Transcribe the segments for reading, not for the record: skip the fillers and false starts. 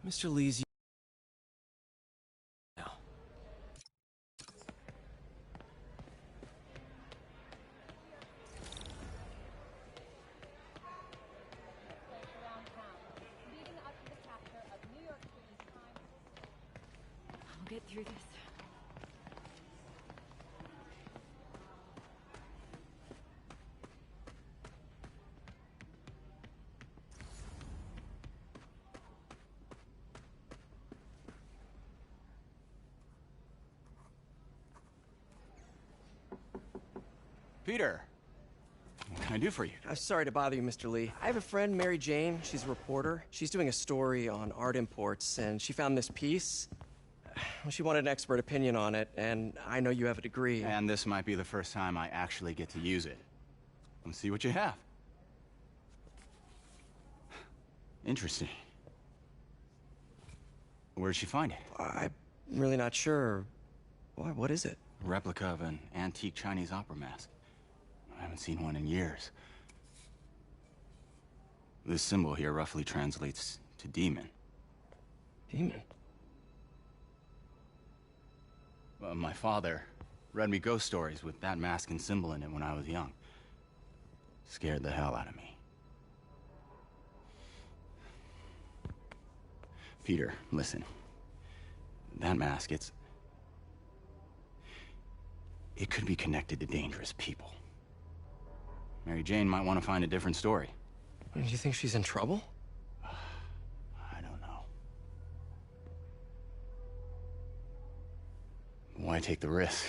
Mr. Lee's now. I'll get through this. Peter, what can I do for you? I'm sorry to bother you, Mr. Lee. I have a friend, Mary Jane. She's a reporter. She's doing a story on art imports, and she found this piece. She wanted an expert opinion on it, and I know you have a degree. And this might be the first time I actually get to use it. Let's see what you have. Interesting. Where did she find it? I'm really not sure. Why, what is it? A replica of an antique Chinese opera mask. I haven't seen one in years. This symbol here roughly translates to demon. Demon? My father read me ghost stories with that mask and symbol in it when I was young. Scared the hell out of me. Peter, listen. That mask, it could be connected to dangerous people. Mary Jane might want to find a different story. Do you think she's in trouble? I don't know. Why take the risk?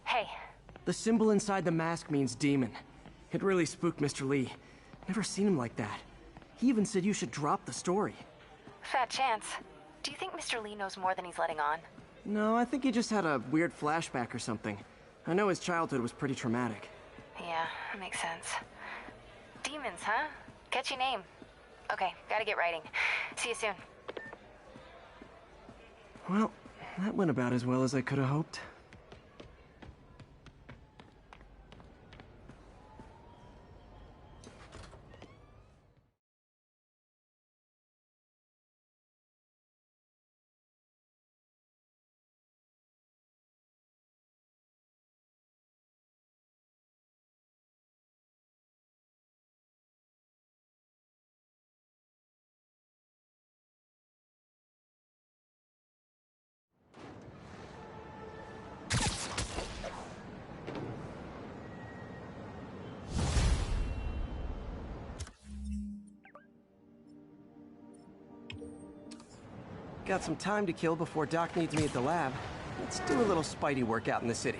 Hey. The symbol inside the mask means demon. It really spooked Mr. Lee. Never seen him like that. He even said you should drop the story. Fat chance. Do you think Mr. Lee knows more than he's letting on? No, I think he just had a weird flashback or something. I know his childhood was pretty traumatic. Yeah, makes sense. Demons, huh? Catchy name. Okay, gotta get writing. See you soon. Well, that went about as well as I could have hoped. Got some time to kill before Doc needs me at the lab. Let's do a little Spidey workout in the city.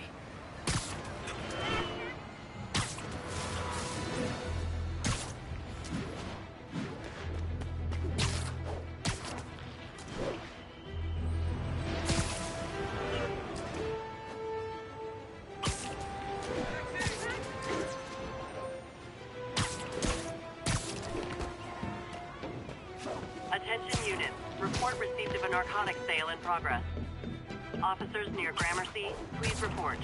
Attention units. Report received of a narcotics sale in progress. Officers near Gramercy, please report.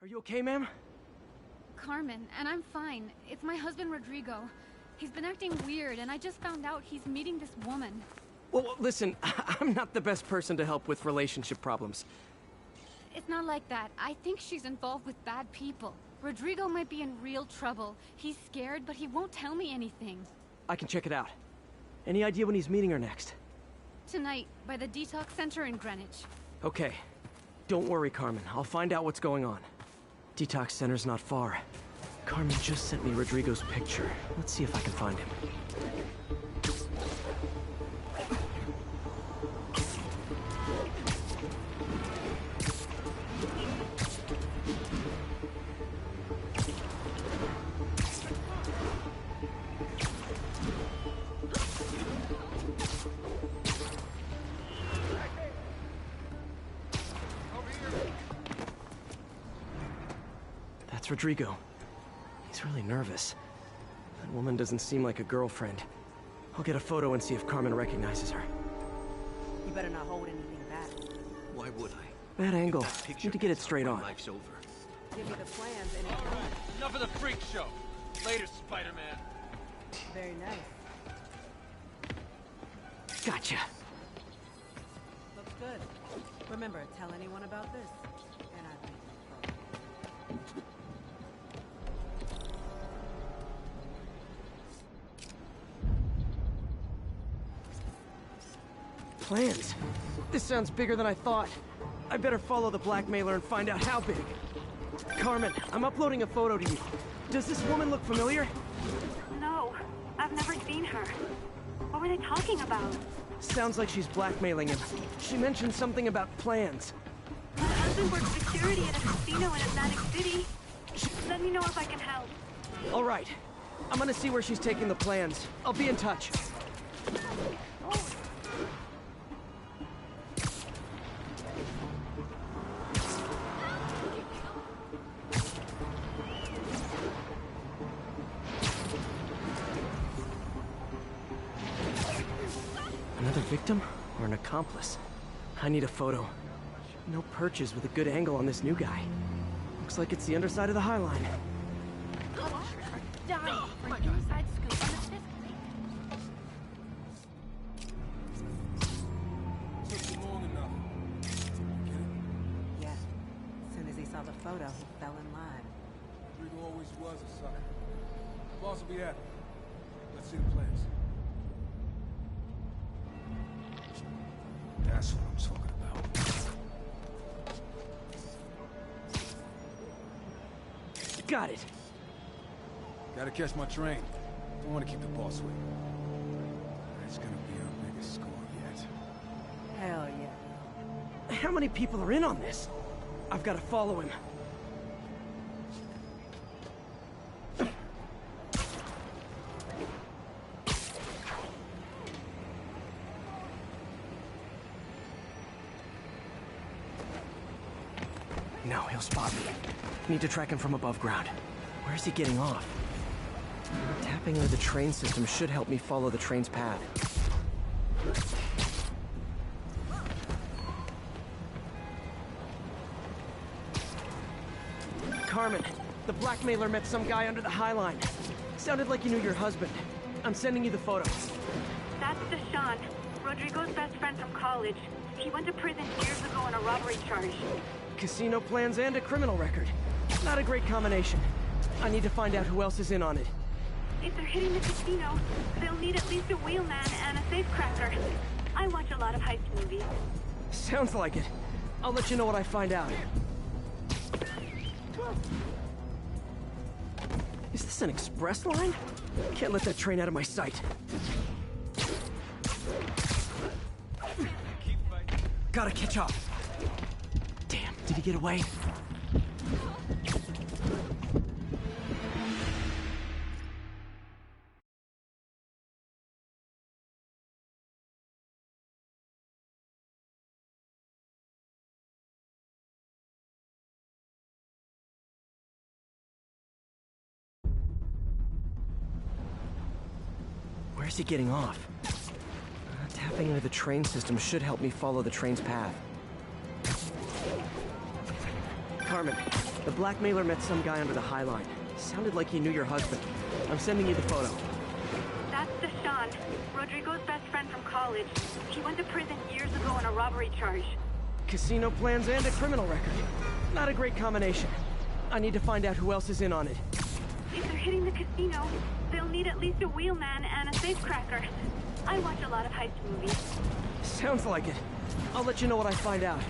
Are you okay, ma'am? Carmen, and I'm fine. It's my husband, Rodrigo. He's been acting weird, and I just found out he's meeting this woman. Well, listen, I'm not the best person to help with relationship problems. It's not like that. I think she's involved with bad people. Rodrigo might be in real trouble. He's scared, but he won't tell me anything. I can check it out. Any idea when he's meeting her next? Tonight, by the detox center in Greenwich. Okay. Don't worry, Carmen. I'll find out what's going on. Detox center's not far. Carmen just sent me Rodrigo's picture. Let's see if I can find him. That's Rodrigo. He's really nervous. That woman doesn't seem like a girlfriend. I'll get a photo and see if Carmen recognizes her. You better not hold anything back. Why would I? Bad angle. Need to get it straight on. Life's over. Give me the plans and All right, enough of the freak show. Later, Spider-Man. very nice. Gotcha. Looks good. Remember, tell anyone about this. And I think. Plans. This sounds bigger than I thought. I better follow the blackmailer and find out how big. Carmen, I'm uploading a photo to you. Does this woman look familiar? No, I've never seen her. What were they talking about? Sounds like she's blackmailing him. She mentioned something about plans. My husband works security at a casino in Atlantic City. Let me know if I can help. All right. I'm gonna see where she's taking the plans. I'll be in touch. Another victim or an accomplice? I need a photo. No perches with a good angle on this new guy. Looks like it's the underside of the High Line. Die for inside scoop on the fifth grade. Took you long enough. Get it? Yeah. As soon as he saw the photo, he fell in line. Rodrigo always was a sucker. Boss will be happy. Let's see the plans. That's what I'm talking about. Got it. Gotta catch my train. Don't want to keep the boss waiting. That's gonna be our biggest score yet. Hell yeah. How many people are in on this? I've got to follow him. No, he'll spot me. Need to track him from above ground. Where's he getting off? Tapping into the train system should help me follow the train's path. Carmen, the blackmailer met some guy under the High Line. Sounded like you knew your husband. I'm sending you the photo. That's Deshaun, Rodrigo's best friend from college. He went to prison years ago on a robbery charge. Casino plans and a criminal record. Not a great combination. I need to find out who else is in on it. If they're hitting the casino, they'll need at least a wheelman and a safecracker. I watch a lot of heist movies. Sounds like it. I'll let you know what I find out. Is this an express line? Can't let that train out of my sight. Gotta catch up. Damn, did he get away? Where's he getting off? Tapping into the train system should help me follow the train's path. Carmen, The blackmailer met some guy under the High Line. Sounded like he knew your husband. I'm sending you the photo. That's Deshaun, Rodrigo's best friend from college. He went to prison years ago on a robbery charge. Casino plans and a criminal record. Not a great combination. I need to find out who else is in on it. If they're hitting the casino, they'll need at least a wheelman and a safecracker. I watch a lot of heist movies. Sounds like it. I'll let you know what I find out.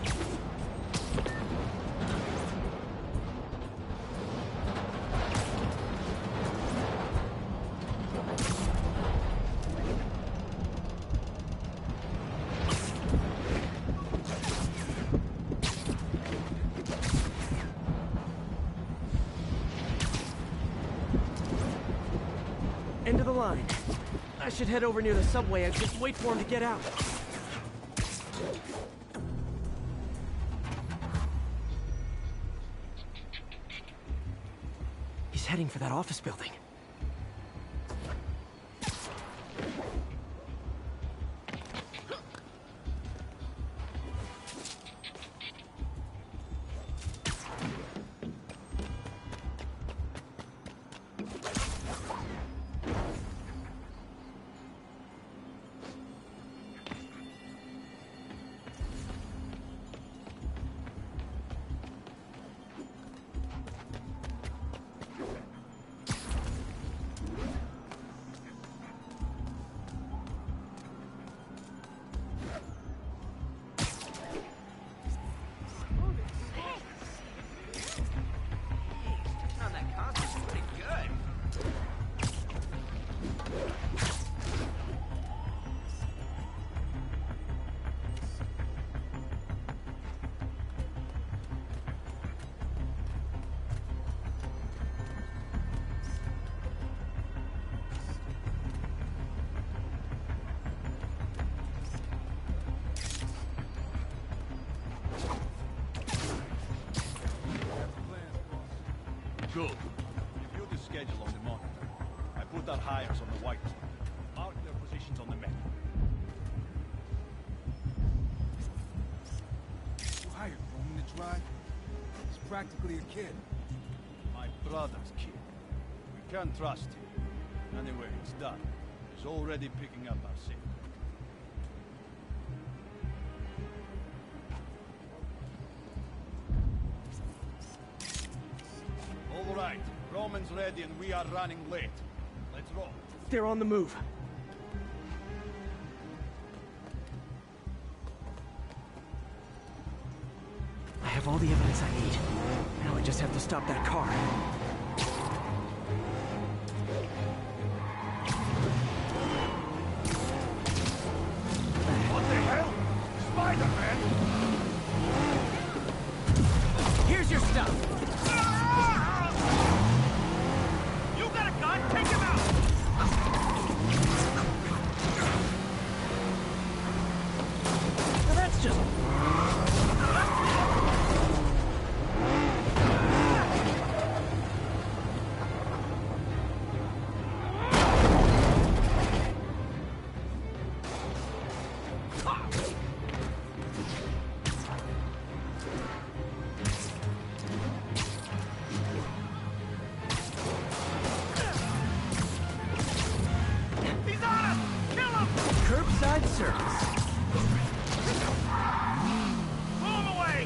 End of the line. I should head over near the subway and just wait for him to get out. He's heading for that office building. Good. Review the schedule on the monitor. I put our hires on the white. Mark their positions on the map. You hired Roman to drive? He's practically a kid. My brother's kid. We can't trust him. Anyway, it's done. He's already picking up our signal. All right. Roman's ready and we are running late. Let's roll. They're on the move. I have all the evidence I need. Now I just have to stop that car. What the hell? Spider-Man! Here's your stuff! You got a gun? Take him out! Now that's just... He's on us! Kill him! Curbside service. Pull him away!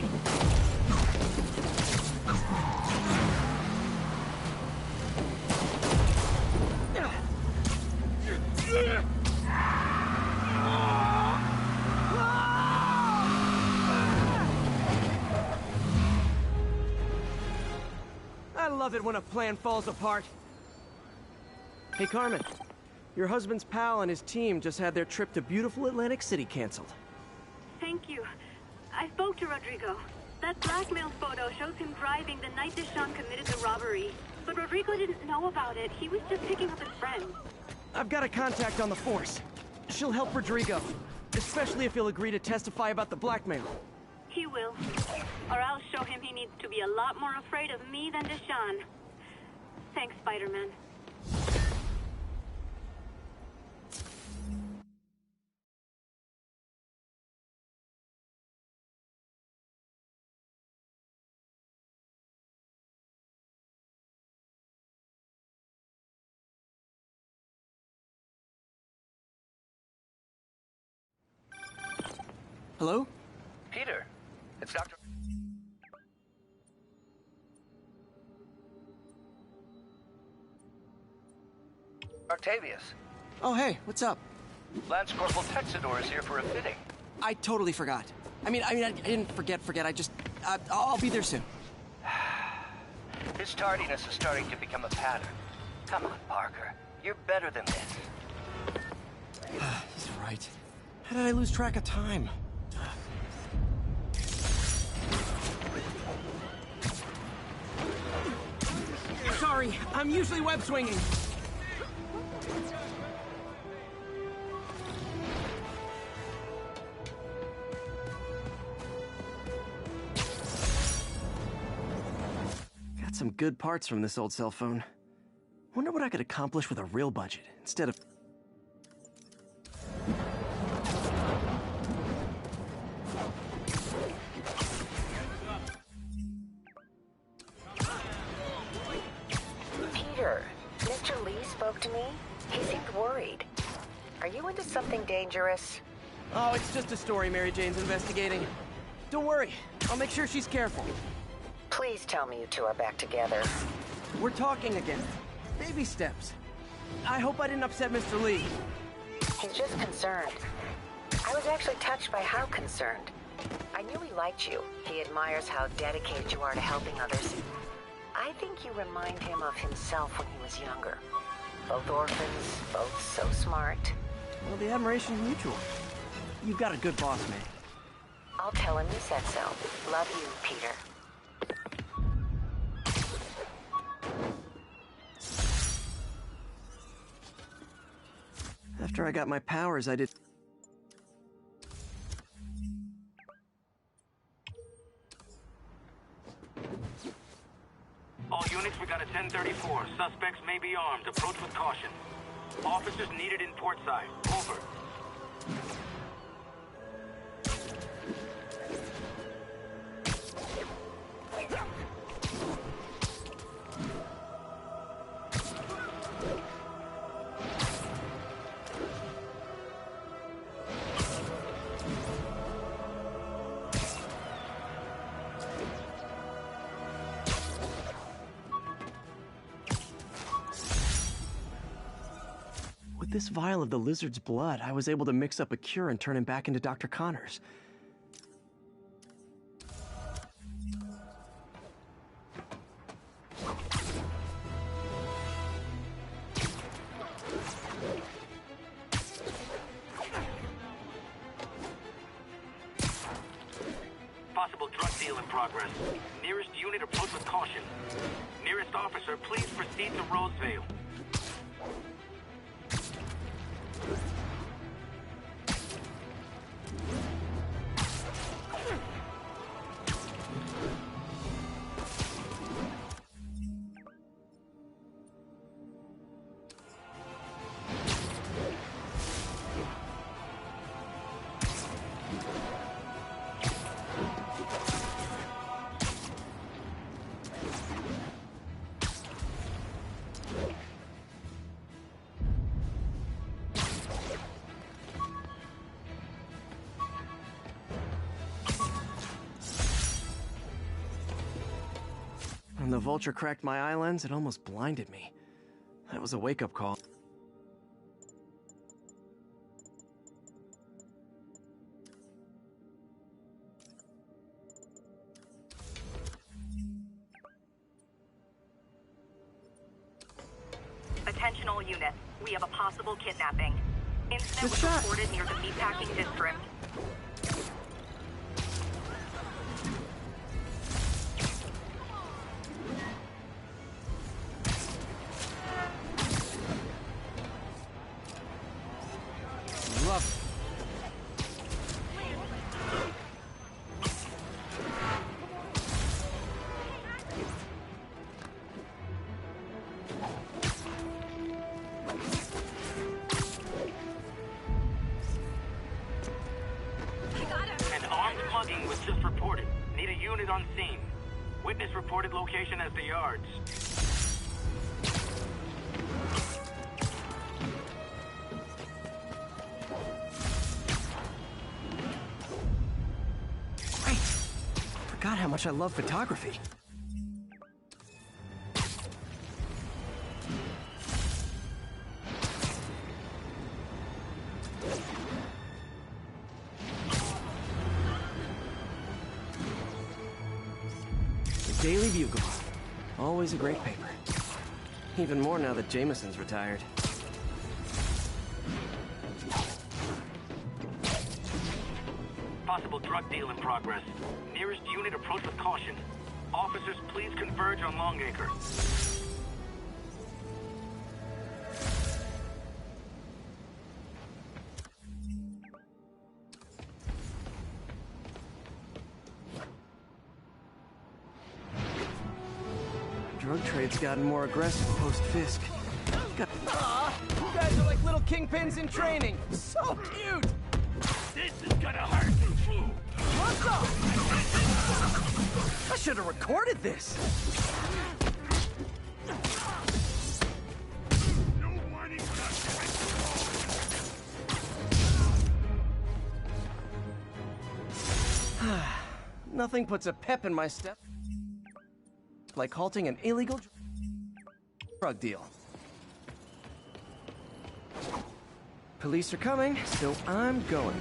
I love it when a plan falls apart. Hey, Carmen. Your husband's pal and his team just had their trip to beautiful Atlantic City canceled. Thank you. I spoke to Rodrigo. That blackmail photo shows him driving the night Deshaun committed the robbery. But Rodrigo didn't know about it. He was just picking up his friend. I've got a contact on the force. She'll help Rodrigo, especially if he'll agree to testify about the blackmail. He will. Or I'll show him he needs to be a lot more afraid of me than Deshaun. Thanks, Spider-Man. Hello? Peter, it's Dr. Octavius. Oh, hey, what's up? Lance Corporal Texador is here for a fitting. I totally forgot. I didn't forget. I just, I'll be there soon. His tardiness is starting to become a pattern. Come on, Parker. You're better than this. He's right. How did I lose track of time? Sorry, I'm usually web swinging. Got some good parts from this old cell phone. Wonder what I could accomplish with a real budget instead of... Peter, Mr. Lee spoke to me. He seemed worried. Are you into something dangerous? Oh, it's just a story Mary Jane's investigating. Don't worry, I'll make sure she's careful. Please tell me you two are back together. We're talking again. Baby steps. I hope I didn't upset Mr. Lee. He's just concerned. I was actually touched by how concerned. I knew he liked you. He admires how dedicated you are to helping others. I think you remind him of himself when he was younger. Both orphans, both so smart. Well, the admiration's mutual. You've got a good boss, man. I'll tell him you said so. Love you, Peter. After I got my powers, I did... All units, we got a 1034. Suspects may be armed. Approach with caution. Officers needed in port side. Over. With this vial of the lizard's blood, I was able to mix up a cure and turn him back into Dr. Connors. Possible drug deal in progress. Nearest unit, approach with caution. Nearest officer, please proceed to Roseville. When the vulture cracked my eye lens, it almost blinded me. That was a wake-up call. Attention all units. We have a possible kidnapping. Incident was reported near the meatpacking district. Love An armed mugging was just reported. Need a unit on scene. Witness reported location as the yards. how much I love photography. The Daily Bugle. Always a great paper. Even more now that Jameson's retired. Possible drug deal in progress. Nearest unit approach with caution. Officers, please converge on Longacre. Drug trade's gotten more aggressive post-Fisk. You guys are like little kingpins in training. So cute! This is gonna hurt! What's up? I should have recorded this. Nothing puts a pep in my step like halting an illegal drug deal. Police are coming, so I'm going.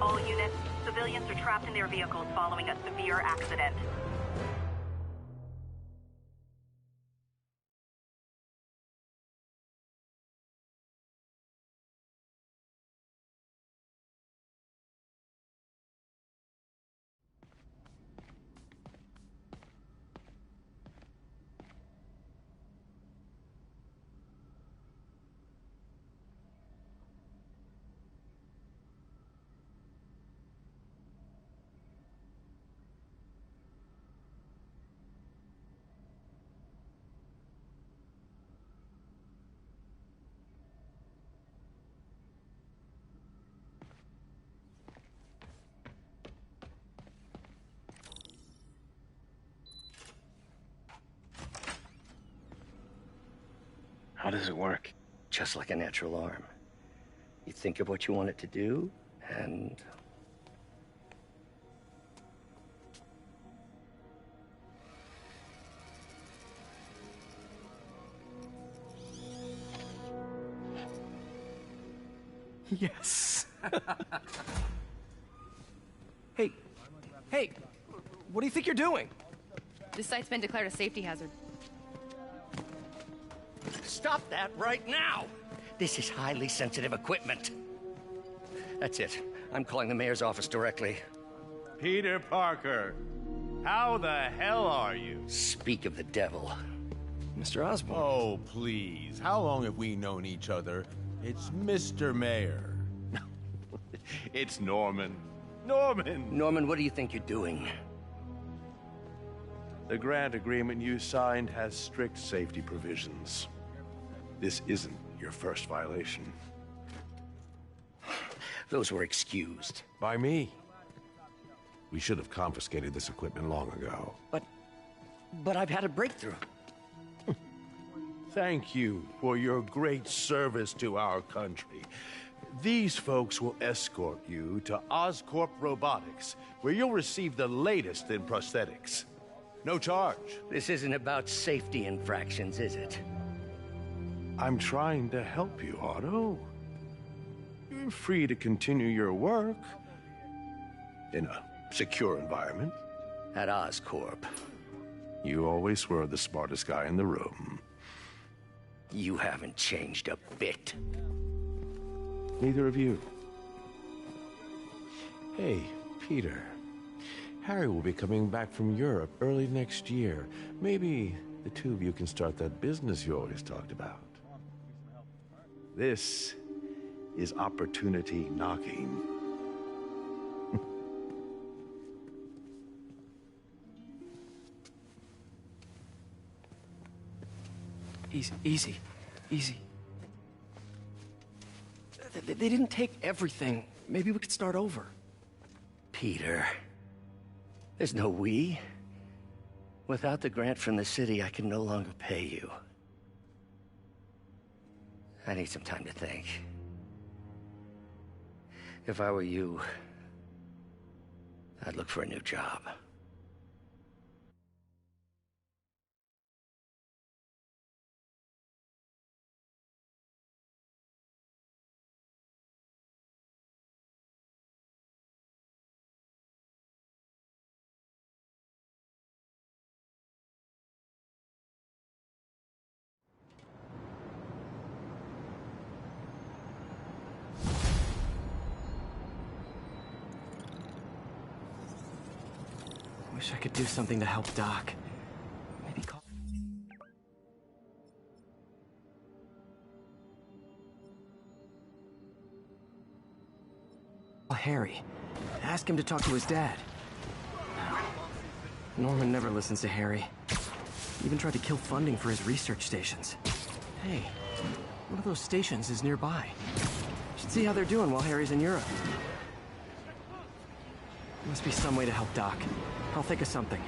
All units, civilians are trapped in their vehicles following a severe accident. How does it work? Just like a natural arm. You think of what you want it to do, and... Yes. Hey, what do you think you're doing? This site's been declared a safety hazard. Stop that right now! This is highly sensitive equipment. That's it. I'm calling the mayor's office directly. Peter Parker, how the hell are you? Speak of the devil. Mr. Osborn. Oh, please. How long have we known each other? It's Mr. Mayor. It's Norman. Norman! Norman, what do you think you're doing? The grant agreement you signed has strict safety provisions. This isn't your first violation. Those were excused. By me. We should have confiscated this equipment long ago. But I've had a breakthrough. Thank you for your great service to our country. These folks will escort you to Oscorp Robotics, where you'll receive the latest in prosthetics. No charge. This isn't about safety infractions, is it? I'm trying to help you, Otto. You're free to continue your work in a secure environment. At Oscorp. You always were the smartest guy in the room. You haven't changed a bit. Neither of you. Hey, Peter. Harry will be coming back from Europe early next year. Maybe the two of you can start that business you always talked about. This is opportunity knocking. Easy. They didn't take everything. Maybe we could start over. Peter, there's no we. Without the grant from the city, I can no longer pay you. I need some time to think. If I were you, I'd look for a new job. Wish I could do something to help Doc. Maybe call Harry. Ask him to talk to his dad. No. Norman never listens to Harry. He even tried to kill funding for his research stations. Hey, one of those stations is nearby. Should see how they're doing while Harry's in Europe. Must be some way to help Doc. I'll think of something.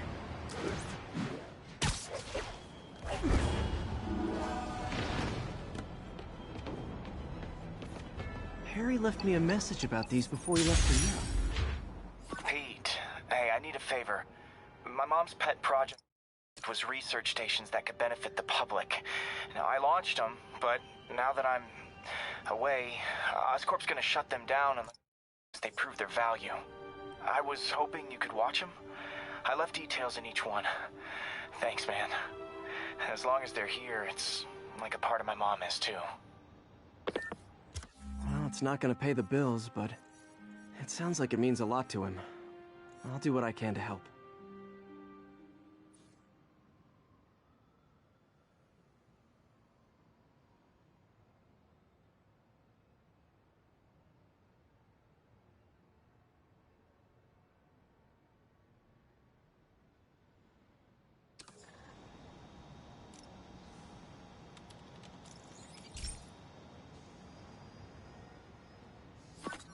Harry left me a message about these before he left for Europe. Pete, hey, I need a favor. My mom's pet project was research stations that could benefit the public. Now, I launched them, but now that I'm away, Oscorp's gonna shut them down unless they prove their value. I was hoping you could watch them. I left details in each one. Thanks, man. As long as they're here, it's like a part of my mom is, too. Well, it's not gonna pay the bills, but it sounds like it means a lot to him. I'll do what I can to help.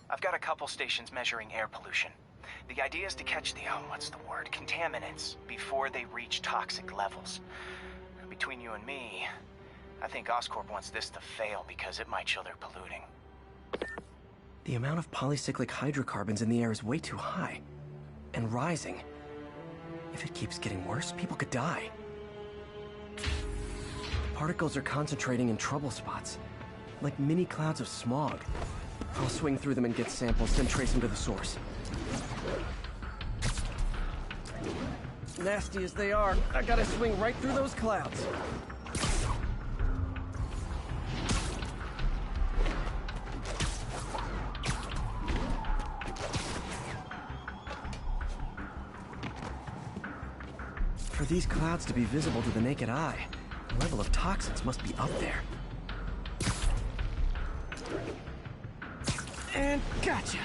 I've got a couple stations measuring air pollution. The idea is to catch the, contaminants before they reach toxic levels. Between you and me, I think Oscorp wants this to fail because it might show they're polluting. The amount of polycyclic hydrocarbons in the air is way too high. And rising. If it keeps getting worse, people could die. Particles are concentrating in trouble spots, like mini clouds of smog. I'll swing through them and get samples, then trace them to the source. Nasty as they are, I gotta swing right through those clouds. For these clouds to be visible to the naked eye, the level of toxins must be up there. And gotcha!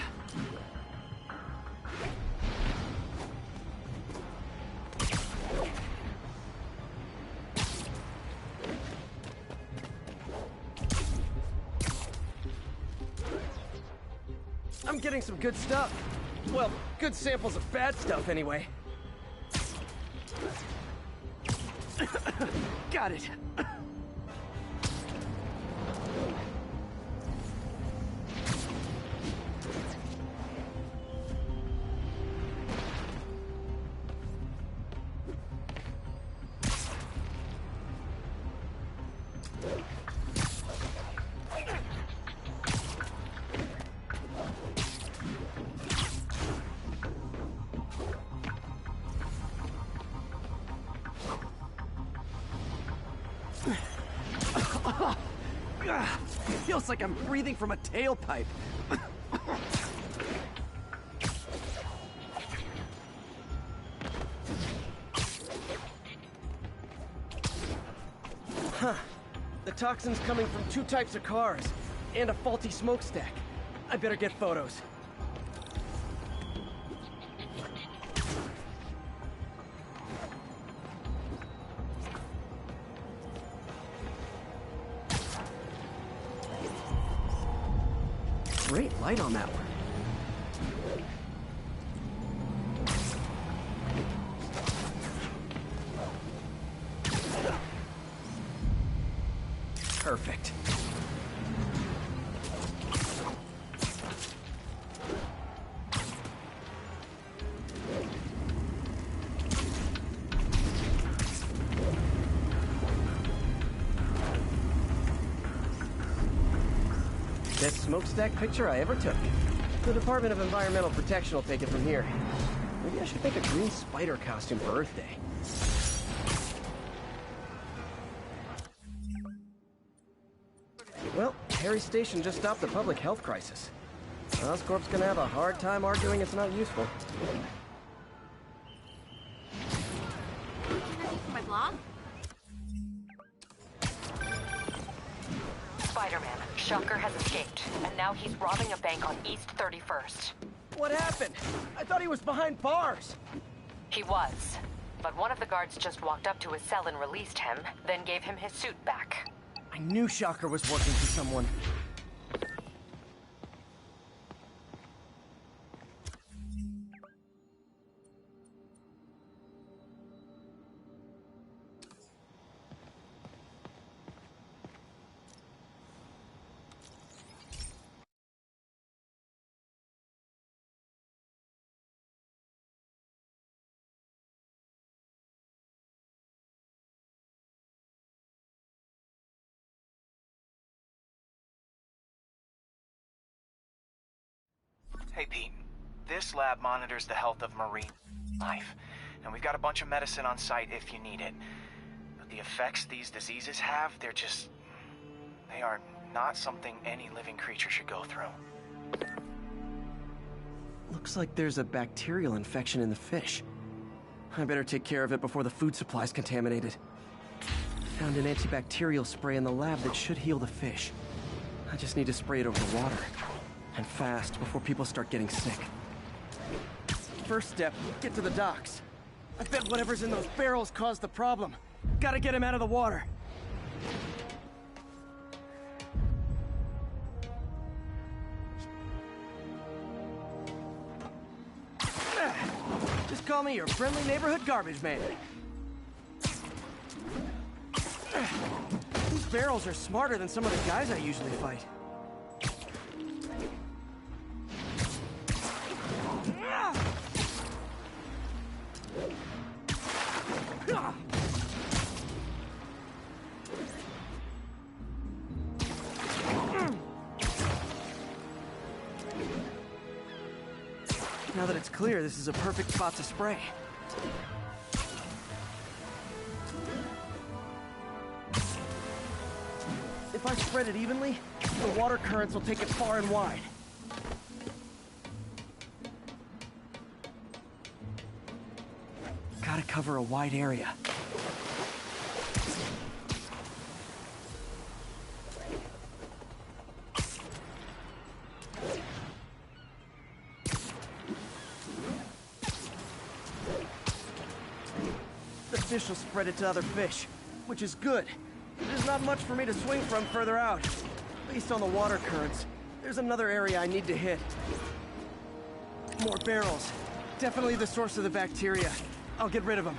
I'm getting some good stuff. Well, good samples of bad stuff, anyway. Got it. Feels like I'm breathing from a tailpipe. Huh. The toxin's coming from 2 types of cars, and a faulty smokestack. I better get photos. Great light on that one. Perfect. Best smokestack picture I ever took. The Department of Environmental Protection will take it from here. Maybe I should make a green spider costume for Earth Day. Well, Harry's station just stopped the public health crisis. Oscorp's gonna have a hard time arguing it's not useful. For my blog? Spider-Man, Shocker has escaped, and now he's robbing a bank on East 31st. What happened? I thought he was behind bars. He was, but one of the guards just walked up to his cell and released him, then gave him his suit back. I knew Shocker was working for someone. Hey, Pete. This lab monitors the health of marine life, and we've got a bunch of medicine on site if you need it. But the effects these diseases have, they are not something any living creature should go through. Looks like there's a bacterial infection in the fish. I better take care of it before the food supply's contaminated. Found an antibacterial spray in the lab that should heal the fish. I just need to spray it over the water. And fast, before people start getting sick. First step, get to the docks. I bet whatever's in those barrels caused the problem. Gotta get him out of the water. Just call me your friendly neighborhood garbage man. These barrels are smarter than some of the guys I usually fight. Now that it's clear, this is a perfect spot to spray. If I spread it evenly, the water currents will take it far and wide. Gotta cover a wide area. The fish will spread it to other fish, which is good. There's not much for me to swing from further out. Based on the water currents, there's another area I need to hit. More barrels. Definitely the source of the bacteria. I'll get rid of them.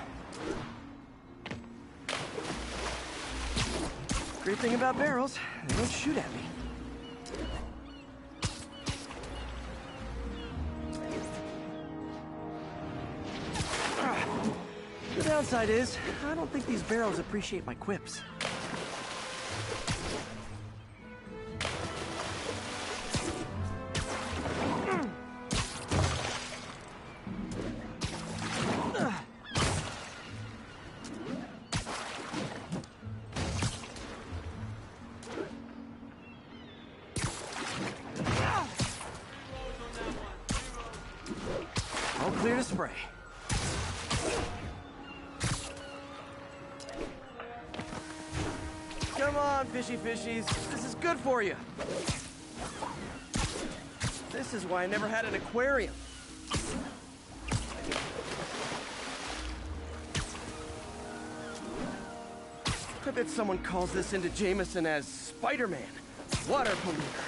Great thing about barrels, they don't shoot at me. The downside is, I don't think these barrels appreciate my quips. clear to spray. Come on, fishy fishies. This is good for you. This is why I never had an aquarium. I bet someone calls this into Jameson as Spider-Man, water polluter.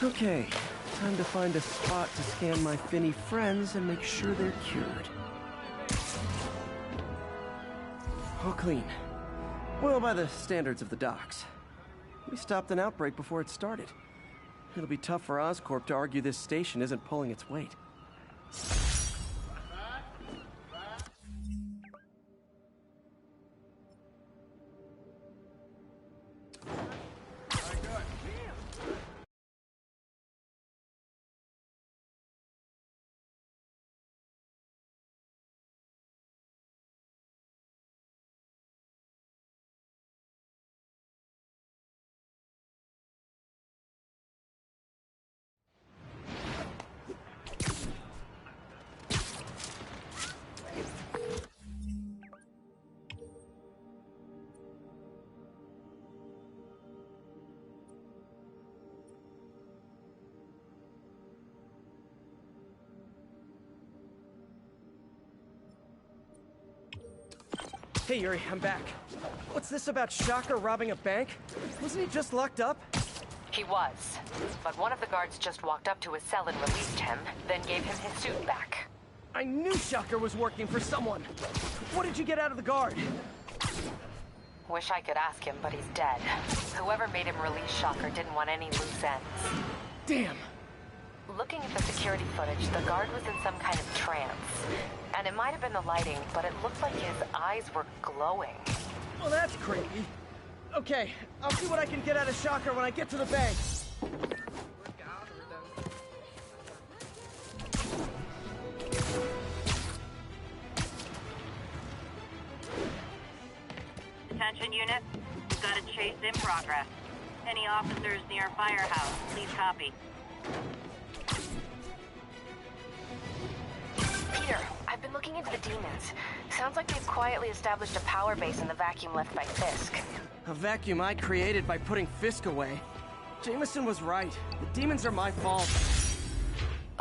Okay, time to find a spot to scan my finny friends and make sure they're cured. All clean. Well, by the standards of the docks. We stopped an outbreak before it started. It'll be tough for Oscorp to argue this station isn't pulling its weight. Hey, Yuri, I'm back. What's this about Shocker robbing a bank? Wasn't he just locked up? He was. But one of the guards just walked up to his cell and released him, then gave him his suit back. I knew Shocker was working for someone. What did you get out of the guard? Wish I could ask him, but he's dead. Whoever made him release Shocker didn't want any loose ends. Damn. Looking at the security footage, the guard was in some kind of trance. And it might have been the lighting, but it looked like his eyes were glowing. Well, that's creepy. Okay, I'll see what I can get out of Shocker when I get to the bank. Attention unit, we've got a chase in progress. Any officers near Firehouse, please copy. Peter, I've been looking into the demons. Sounds like they've quietly established a power base in the vacuum left by Fisk. A vacuum I created by putting Fisk away. Jameson was right. The demons are my fault.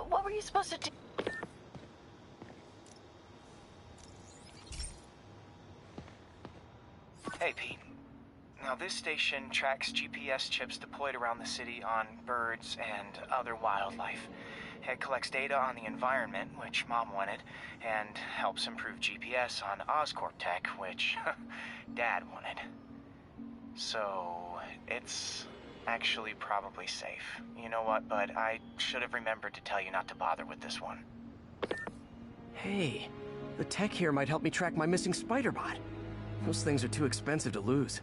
What were you supposed to do? Hey, Pete. Now, this station tracks GPS chips deployed around the city on birds and other wildlife. It collects data on the environment, which Mom wanted, and helps improve GPS on Oscorp tech, which Dad wanted. So, it's actually probably safe. You know what, bud? I should have remembered to tell you not to bother with this one. Hey, the tech here might help me track my missing Spider-Bot. Those things are too expensive to lose.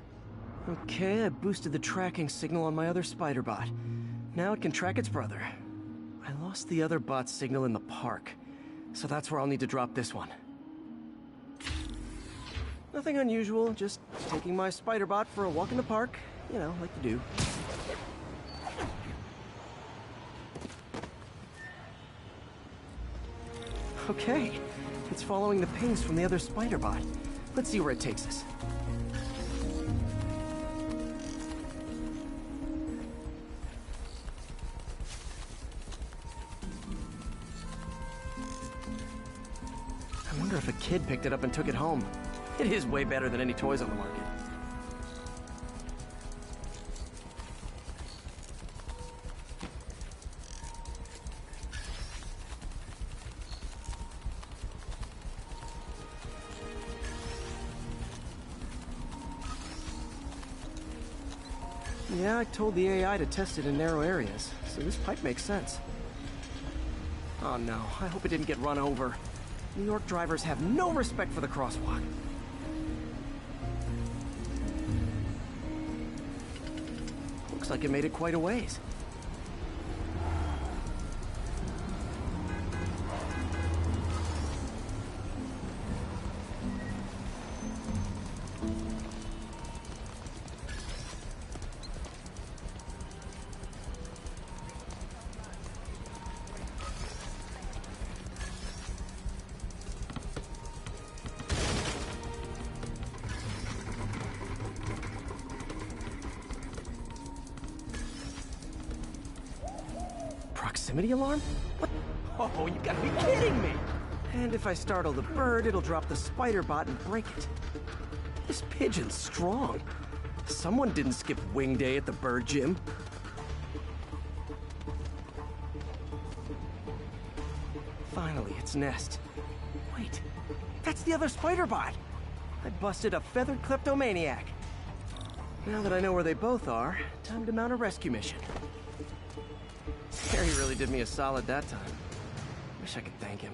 Okay, I boosted the tracking signal on my other Spider-Bot. Now it can track its brother. I lost the other bot's signal in the park, so that's where I'll need to drop this one. Nothing unusual, just taking my Spider-Bot for a walk in the park. You know, like you do. Okay, it's following the pings from the other Spider-Bot. Let's see where it takes us. I wonder if a kid picked it up and took it home. It is way better than any toys on the market. Yeah, I told the AI to test it in narrow areas, so this pipe makes sense. Oh no, I hope it didn't get run over. New York drivers have no respect for the crosswalk. Looks like it made it quite a ways. proximity alarm? What? Oh, you gotta be kidding me! And if I startle the bird, it'll drop the spider bot and break it. This pigeon's strong. Someone didn't skip wing day at the bird gym. Finally, its nest. Wait, that's the other spider bot. I busted a feathered kleptomaniac. Now that I know where they both are, time to mount a rescue mission. Harry really did me a solid that time. Wish I could thank him.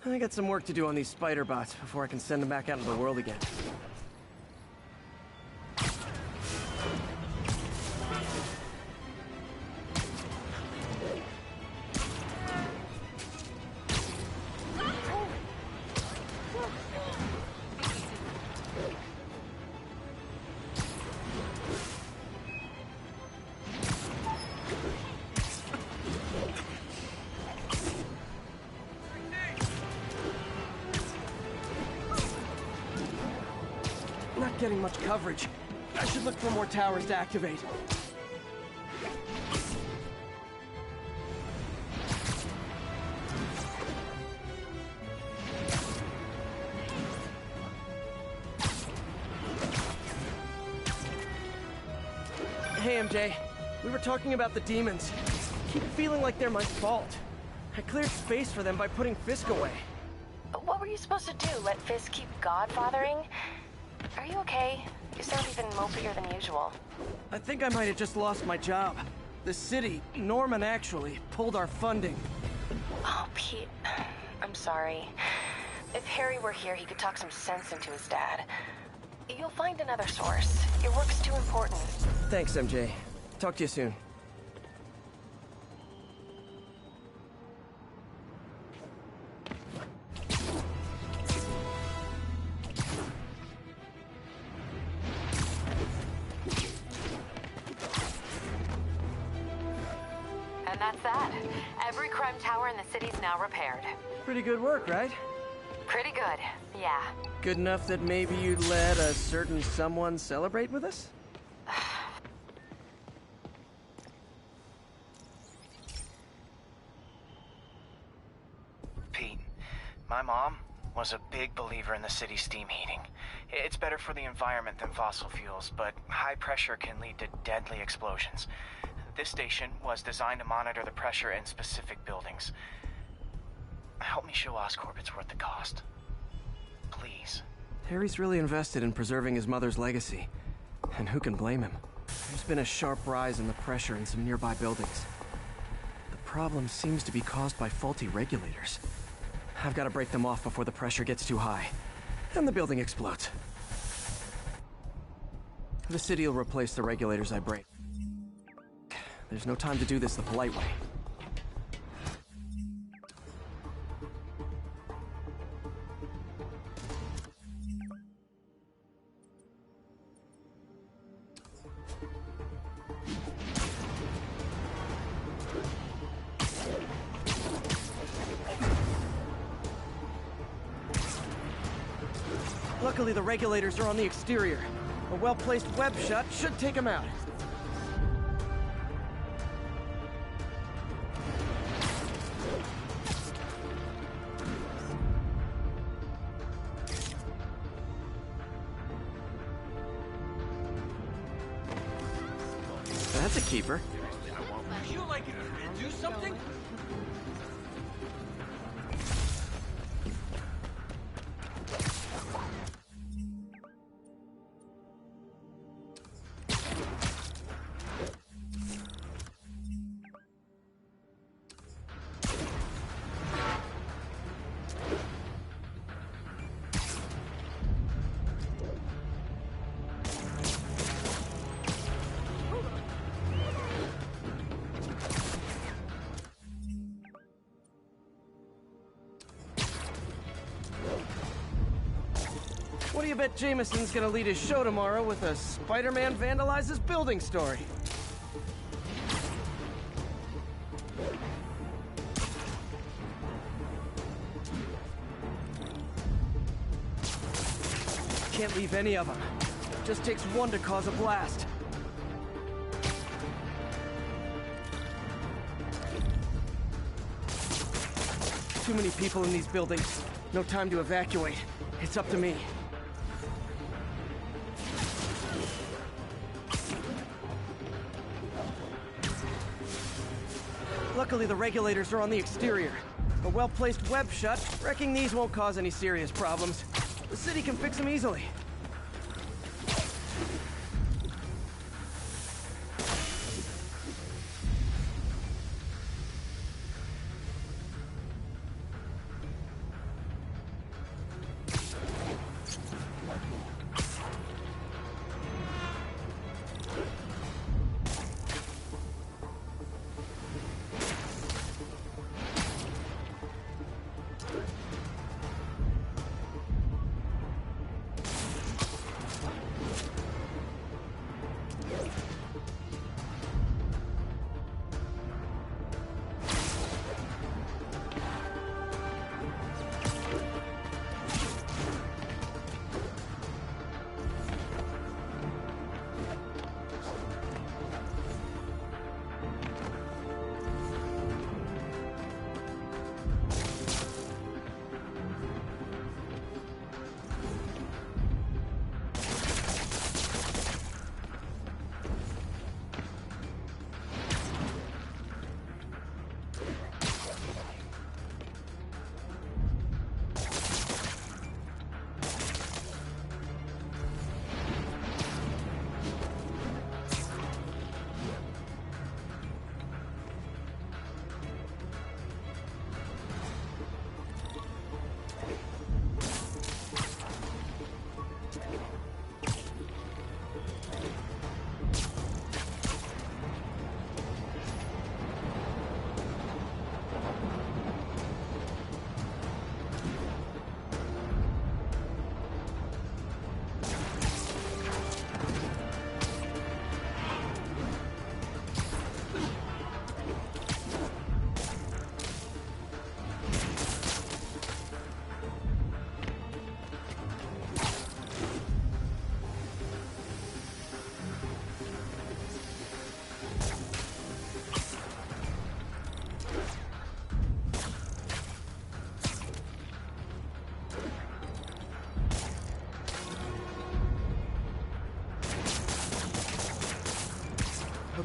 I got some work to do on these spider bots before I can send them back out into the world again. Not getting much coverage. I should look for more towers to activate. Hey, MJ. We were talking about the demons. Keep feeling like they're my fault. I cleared space for them by putting Fisk away. What were you supposed to do? Let Fisk keep godfathering? Are you okay? You sound even mopier than usual. I think I might have just lost my job. The city, Norman actually, pulled our funding. Oh, Pete. I'm sorry. If Harry were here, he could talk some sense into his dad. You'll find another source. Your work's too important. Thanks, MJ. Talk to you soon. And that's that. Every crime tower in the city's now repaired. Pretty good work, right? Pretty good, yeah. Good enough that maybe you'd let a certain someone celebrate with us? Pete, my mom was a big believer in the city's steam heating. It's better for the environment than fossil fuels, but high pressure can lead to deadly explosions. This station was designed to monitor the pressure in specific buildings. Help me show Oscorp it's worth the cost. Please. Harry's really invested in preserving his mother's legacy. And who can blame him? There's been a sharp rise in the pressure in some nearby buildings. The problem seems to be caused by faulty regulators. I've got to break them off before the pressure gets too high. And the building explodes. The city will replace the regulators I break. There's no time to do this the polite way. Luckily, the regulators are on the exterior. A well-placed web shut should take them out. That's a keeper. Would you like to do something? What do you bet Jameson's gonna lead his show tomorrow with a Spider-Man vandalizes building story? Can't leave any of them. Just takes one to cause a blast. Too many people in these buildings. No time to evacuate. It's up to me. Luckily, the regulators are on the exterior. A well-placed web shut, wrecking these won't cause any serious problems. The city can fix them easily.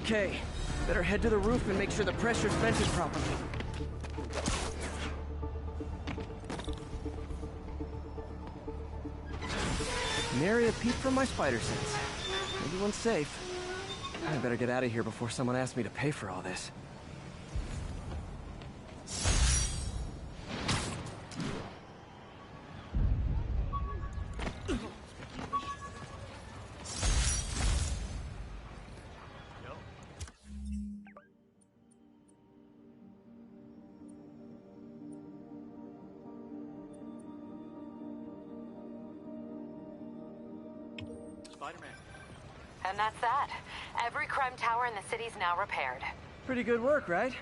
Okay, better head to the roof and make sure the pressure's vented properly. Nary a peep from my spider sense. Everyone's safe. I better get out of here before someone asks me to pay for all this. Spider-Man. And that's that. Every crime tower in the city's now repaired. Pretty good work, right?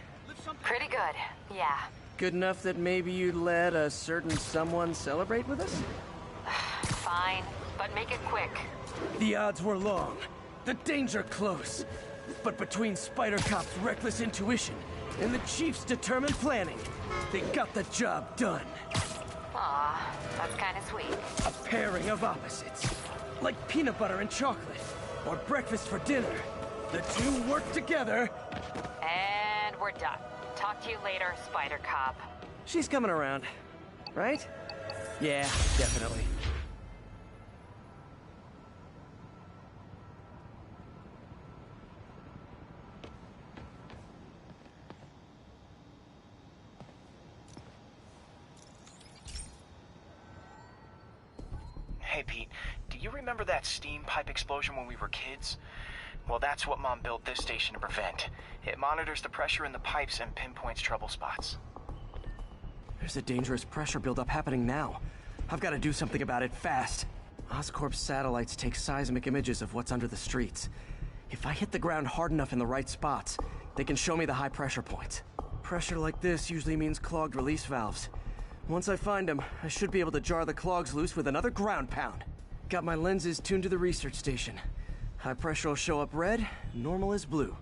Pretty good, yeah. Good enough that maybe you'd let a certain someone celebrate with us? Fine, but make it quick. The odds were long, the danger close. But between Spider Cop's reckless intuition and the Chief's determined planning, they got the job done. Aw, that's kind of sweet. A pairing of opposites. Like peanut butter and chocolate, or breakfast for dinner. The two work together. And we're done. Talk to you later, Spider Cop. She's coming around, right? Yeah, definitely. Hey, Pete, do you remember that steam pipe explosion when we were kids? Well, that's what Mom built this station to prevent. It monitors the pressure in the pipes and pinpoints trouble spots. There's a dangerous pressure buildup happening now. I've got to do something about it fast. Oscorp's satellites take seismic images of what's under the streets. If I hit the ground hard enough in the right spots, they can show me the high pressure points. Pressure like this usually means clogged release valves. Once I find them, I should be able to jar the clogs loose with another ground pound. Got my lenses tuned to the research station. High pressure will show up red, normal is blue.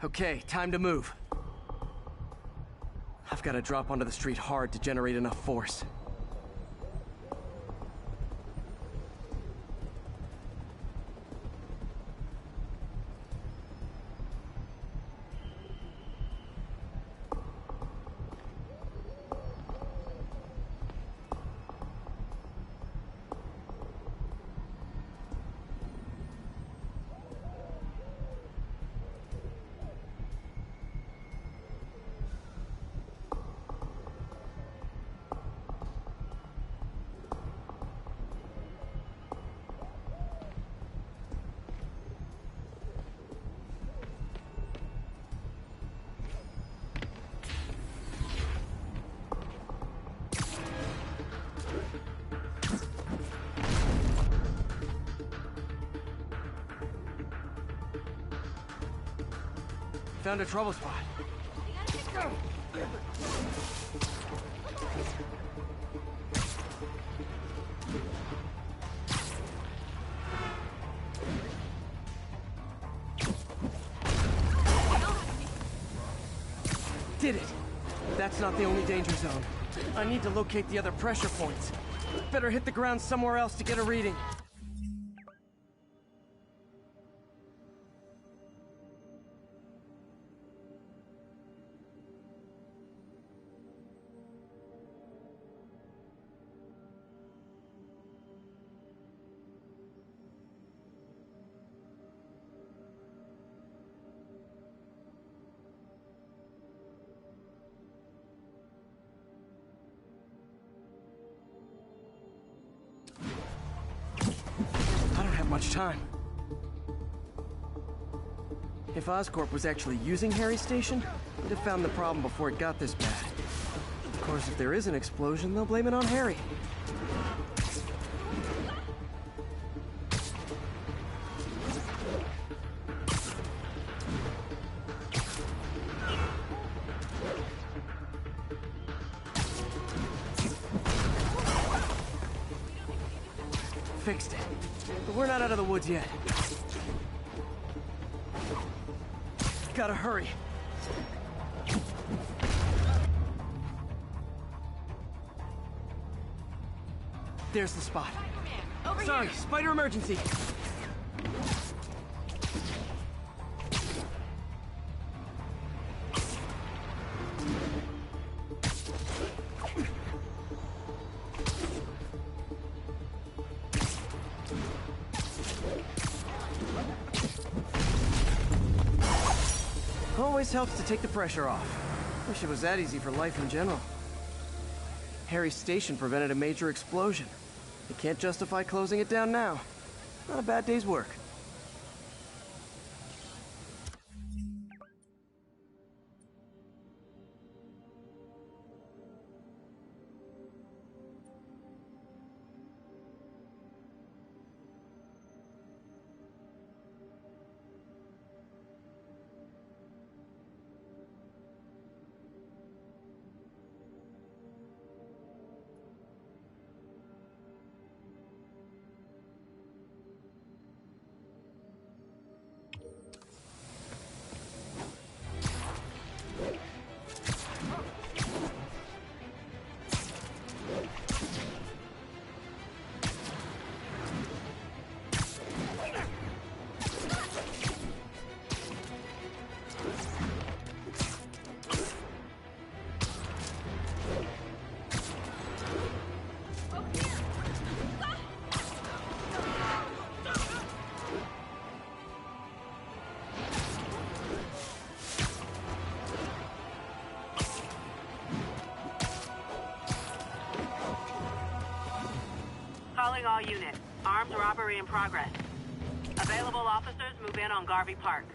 Okay, time to move. I've got to drop onto the street hard to generate enough force. Found a trouble spot. Did it! That's not the only danger zone. I need to locate the other pressure points. Better hit the ground somewhere else to get a reading. Much time. If Oscorp was actually using Harry's station, they'd have found the problem before it got this bad. Of course, if there is an explosion, they'll blame it on Harry. Fixed it. But we're not out of the woods yet. Gotta hurry. There's the spot. Sorry, here. Spider emergency. Always helps to take the pressure off. Wish it was that easy for life in general. Harry's station prevented a major explosion. They can't justify closing it down now. Not a bad day's work. Calling all units. Armed robbery in progress. Available officers move in on Garvey Park.